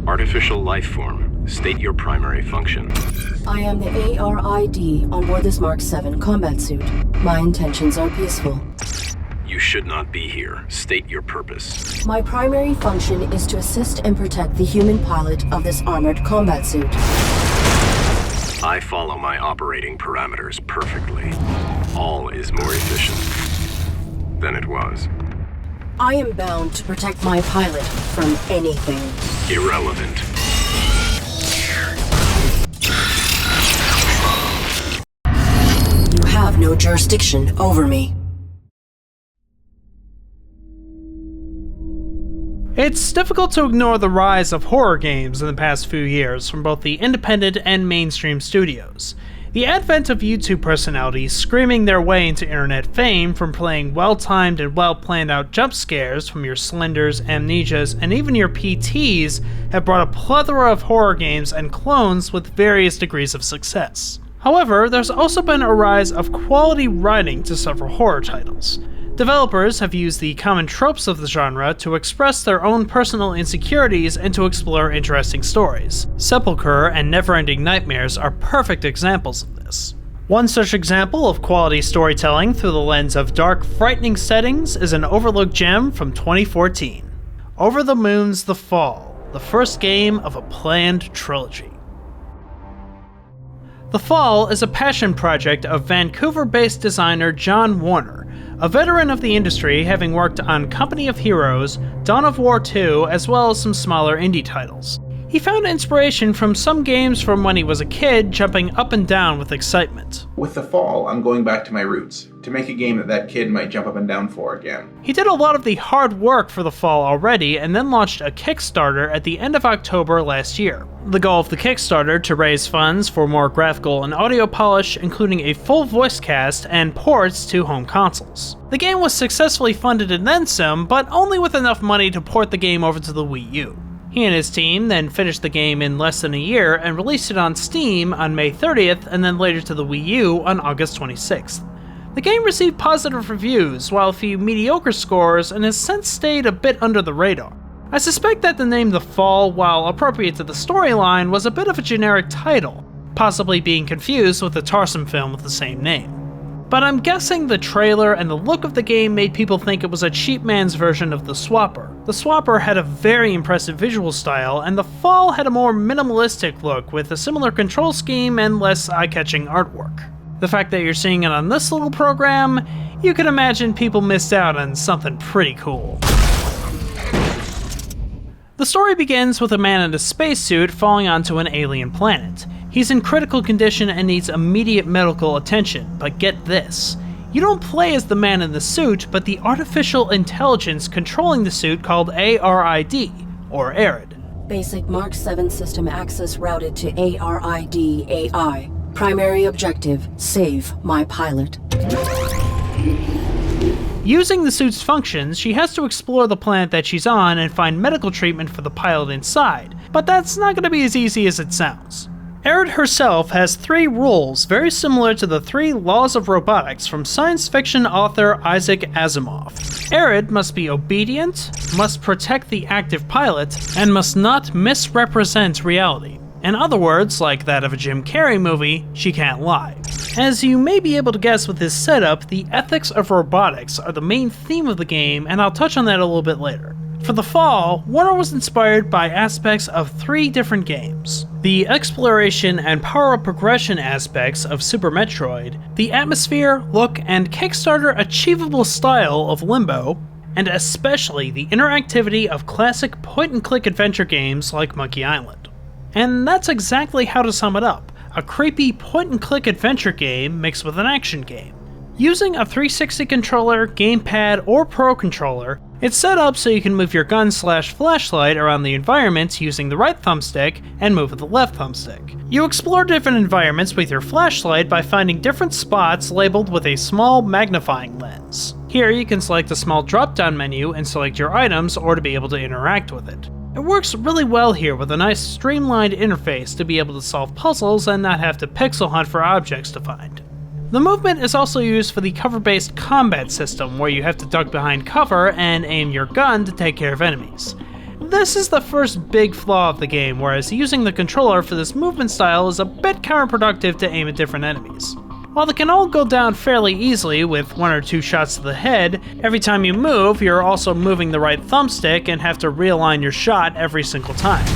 Artificial life form. State your primary function. I am the ARID on board this Mark 7 combat suit. My intentions are peaceful. You should not be here. State your purpose. My primary function is to assist and protect the human pilot of this armored combat suit. I follow my operating parameters perfectly. All is more efficient than it was. I am bound to protect my pilot from anything. Irrelevant. You have no jurisdiction over me. It's difficult to ignore the rise of horror games in the past few years from both the independent and mainstream studios. The advent of YouTube personalities screaming their way into internet fame from playing well-timed and well-planned out jump scares from your Slenders, Amnesias, and even your PTs have brought a plethora of horror games and clones with various degrees of success. However, there's also been a rise of quality writing to several horror titles. Developers have used the common tropes of the genre to express their own personal insecurities and to explore interesting stories. Sepulchre and Neverending Nightmares are perfect examples of this. One such example of quality storytelling through the lens of dark, frightening settings is an overlooked gem from 2014. Over the Moon's The Fall, the first game of a planned trilogy. The Fall is a passion project of Vancouver-based designer John Warner, a veteran of the industry having worked on Company of Heroes, Dawn of War 2, as well as some smaller indie titles. He found inspiration from some games from when he was a kid, jumping up and down with excitement. With The Fall, I'm going back to my roots, to make a game that kid might jump up and down for again. He did a lot of the hard work for The Fall already, and then launched a Kickstarter at the end of October last year. The goal of the Kickstarter to raise funds for more graphical and audio polish, including a full voice cast and ports to home consoles. The game was successfully funded and then some, but only with enough money to port the game over to the Wii U. He and his team then finished the game in less than a year and released it on Steam on May 30th and then later to the Wii U on August 26th. The game received positive reviews, while a few mediocre scores, and has since stayed a bit under the radar. I suspect that the name The Fall, while appropriate to the storyline, was a bit of a generic title, possibly being confused with the Tarsem film with the same name. But I'm guessing the trailer and the look of the game made people think it was a cheap man's version of The Swapper. The Swapper had a very impressive visual style, and The Fall had a more minimalistic look with a similar control scheme and less eye-catching artwork. The fact that you're seeing it on this little program, you can imagine people missed out on something pretty cool. The story begins with a man in a spacesuit falling onto an alien planet. He's in critical condition and needs immediate medical attention, but get this. You don't play as the man in the suit, but the artificial intelligence controlling the suit called ARID, or ARID. Basic Mark 7 system access routed to ARID AI. Primary objective, save my pilot. Using the suit's functions, she has to explore the planet that she's on and find medical treatment for the pilot inside, but that's not going to be as easy as it sounds. Arid herself has 3 rules very similar to the 3 laws of robotics from science fiction author Isaac Asimov. Arid must be obedient, must protect the active pilot, and must not misrepresent reality. In other words, like that of a Jim Carrey movie, she can't lie. As you may be able to guess with this setup, the ethics of robotics are the main theme of the game, and I'll touch on that a little bit later. For The Fall, Warner was inspired by aspects of 3 different games. The exploration and power-up progression aspects of Super Metroid, the atmosphere, look, and Kickstarter achievable style of Limbo, and especially the interactivity of classic point-and-click adventure games like Monkey Island. And that's exactly how to sum it up, a creepy point-and-click adventure game mixed with an action game. Using a 360 controller, gamepad, or Pro controller, it's set up so you can move your gun/flashlight around the environment using the right thumbstick and move with the left thumbstick. You explore different environments with your flashlight by finding different spots labeled with a small magnifying lens. Here you can select a small drop-down menu and select your items or to be able to interact with it. It works really well here with a nice streamlined interface to be able to solve puzzles and not have to pixel hunt for objects to find. The movement is also used for the cover-based combat system, where you have to duck behind cover and aim your gun to take care of enemies. This is the first big flaw of the game, whereas using the controller for this movement style is a bit counterproductive to aim at different enemies. While they can all go down fairly easily with 1 or 2 shots to the head, every time you move, you're also moving the right thumbstick and have to realign your shot every single time.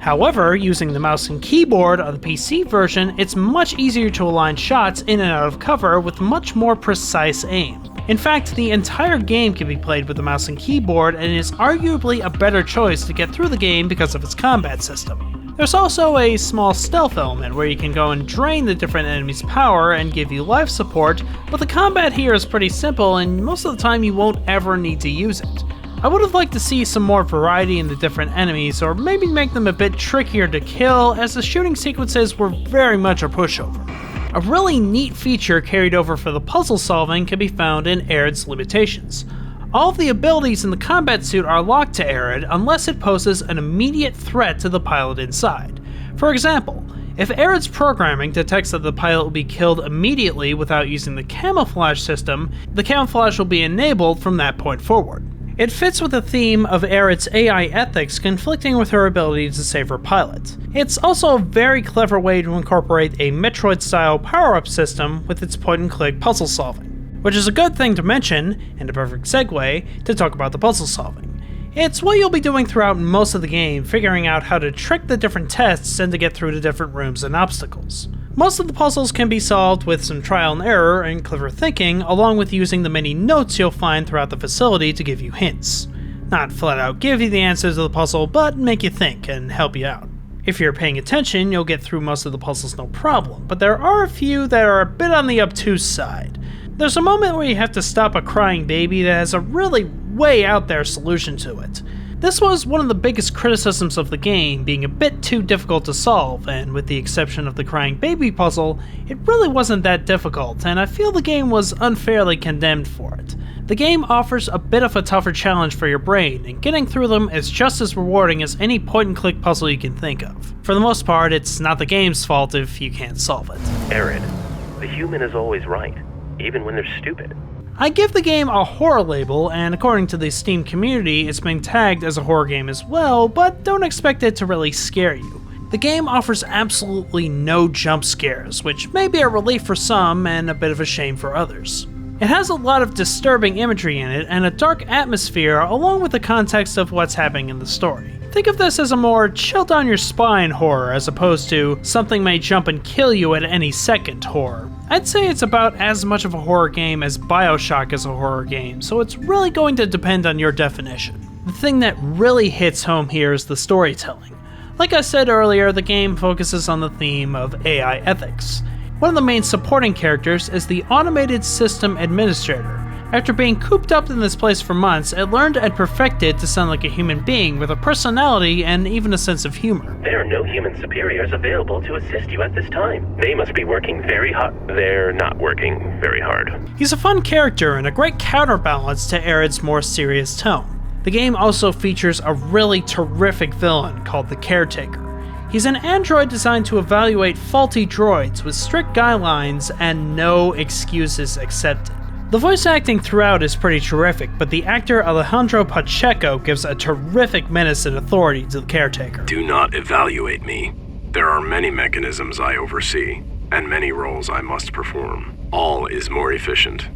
However, using the mouse and keyboard on the PC version, it's much easier to align shots in and out of cover with much more precise aim. In fact, the entire game can be played with the mouse and keyboard, and is arguably a better choice to get through the game because of its combat system. There's also a small stealth element where you can go and drain the different enemies' power and give you life support, but the combat here is pretty simple and most of the time you won't ever need to use it. I would have liked to see some more variety in the different enemies, or maybe make them a bit trickier to kill, as the shooting sequences were very much a pushover. A really neat feature carried over for the puzzle solving can be found in Arid's limitations. All of the abilities in the combat suit are locked to Arid unless it poses an immediate threat to the pilot inside. For example, if Arid's programming detects that the pilot will be killed immediately without using the camouflage system, the camouflage will be enabled from that point forward. It fits with the theme of Arid's AI ethics conflicting with her ability to save her pilot. It's also a very clever way to incorporate a Metroid-style power-up system with its point-and-click puzzle solving. Which is a good thing to mention, and a perfect segue, to talk about the puzzle solving. It's what you'll be doing throughout most of the game, figuring out how to trick the different tests and to get through the different rooms and obstacles. Most of the puzzles can be solved with some trial and error and clever thinking, along with using the many notes you'll find throughout the facility to give you hints. Not flat out give you the answers to the puzzle, but make you think and help you out. If you're paying attention, you'll get through most of the puzzles no problem, but there are a few that are a bit on the obtuse side. There's a moment where you have to stop a crying baby that has a really way out there solution to it. This was one of the biggest criticisms of the game, being a bit too difficult to solve, and with the exception of the crying baby puzzle, it really wasn't that difficult, and I feel the game was unfairly condemned for it. The game offers a bit of a tougher challenge for your brain, and getting through them is just as rewarding as any point-and-click puzzle you can think of. For the most part, it's not the game's fault if you can't solve it. Arid, the human is always right, even when they're stupid. I give the game a horror label, and according to the Steam community, it's been tagged as a horror game as well, but don't expect it to really scare you. The game offers absolutely no jump scares, which may be a relief for some and a bit of a shame for others. It has a lot of disturbing imagery in it and a dark atmosphere along with the context of what's happening in the story. Think of this as a more chill down your spine horror as opposed to something may jump and kill you at any second horror. I'd say it's about as much of a horror game as BioShock is a horror game, so it's really going to depend on your definition. The thing that really hits home here is the storytelling. Like I said earlier, the game focuses on the theme of AI ethics. One of the main supporting characters is the automated system administrator. After being cooped up in this place for months, it learned and perfected to sound like a human being with a personality and even a sense of humor. There are no human superiors available to assist you at this time. They must be working very hard. They're not working very hard. He's a fun character and a great counterbalance to Arid's more serious tone. The game also features a really terrific villain called the Caretaker. He's an android designed to evaluate faulty droids with strict guidelines and no excuses accepted. The voice acting throughout is pretty terrific, but the actor Alejandro Pacheco gives a terrific menace and authority to the Caretaker. Do not evaluate me. There are many mechanisms I oversee, and many roles I must perform. All is more efficient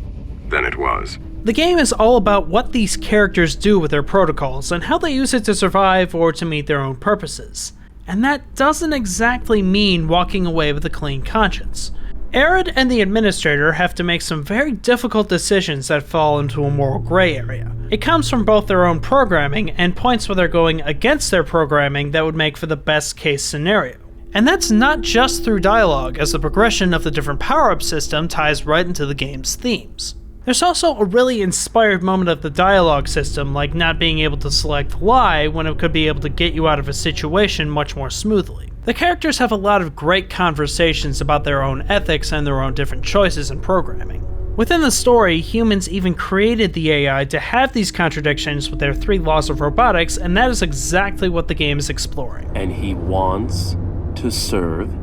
than it was. The game is all about what these characters do with their protocols and how they use it to survive or to meet their own purposes. And that doesn't exactly mean walking away with a clean conscience. Arid and the administrator have to make some very difficult decisions that fall into a moral gray area. It comes from both their own programming and points where they're going against their programming that would make for the best case scenario. And that's not just through dialogue, as the progression of the different power-up system ties right into the game's themes. There's also a really inspired moment of the dialogue system, like not being able to select lie when it could be able to get you out of a situation much more smoothly. The characters have a lot of great conversations about their own ethics and their own different choices in programming. Within the story, humans even created the AI to have these contradictions with their 3 laws of robotics, and that is exactly what the game is exploring. And he wants to serve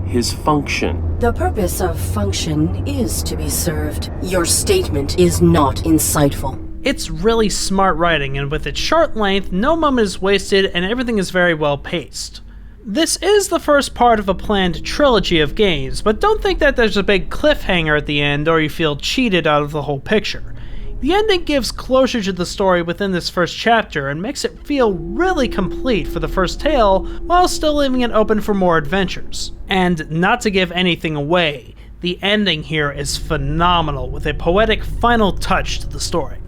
his function. The purpose of function is to be served. Your statement is not insightful. It's really smart writing, and with its short length, no moment is wasted and everything is very well paced. This is the first part of a planned trilogy of games, but don't think that there's a big cliffhanger at the end or you feel cheated out of the whole picture. The ending gives closure to the story within this first chapter and makes it feel really complete for the first tale, while still leaving it open for more adventures. And not to give anything away, the ending here is phenomenal with a poetic final touch to the story.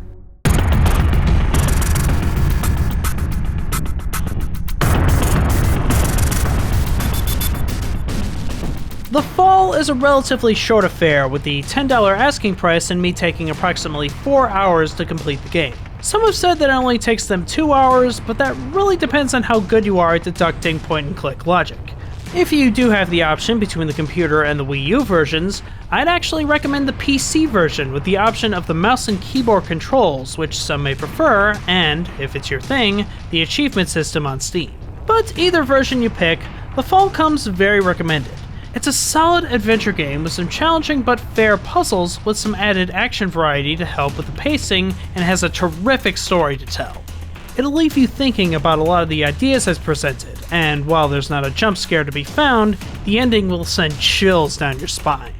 The Fall is a relatively short affair, with the $10 asking price and me taking approximately 4 hours to complete the game. Some have said that it only takes them 2 hours, but that really depends on how good you are at deducting point-and-click logic. If you do have the option between the computer and the Wii U versions, I'd actually recommend the PC version with the option of the mouse and keyboard controls, which some may prefer, and, if it's your thing, the achievement system on Steam. But either version you pick, The Fall comes very recommended. It's a solid adventure game with some challenging but fair puzzles with some added action variety to help with the pacing, and has a terrific story to tell. It'll leave you thinking about a lot of the ideas as presented, and while there's not a jump scare to be found, the ending will send chills down your spine.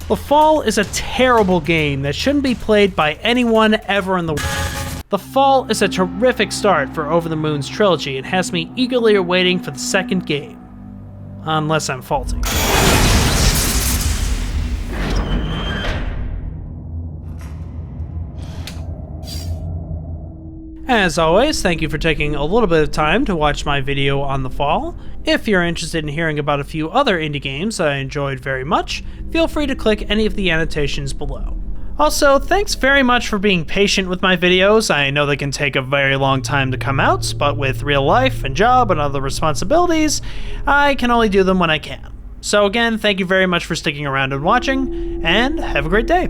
The Fall is a terrible game that shouldn't be played by anyone ever in the world. The Fall is a terrific start for Over the Moon's trilogy and has me eagerly awaiting for the second game. Unless I'm faulty. As always, thank you for taking a little bit of time to watch my video on The Fall. If you're interested in hearing about a few other indie games I enjoyed very much, feel free to click any of the annotations below. Also, thanks very much for being patient with my videos. I know they can take a very long time to come out, but with real life and job and other responsibilities, I can only do them when I can. So again, thank you very much for sticking around and watching, and have a great day.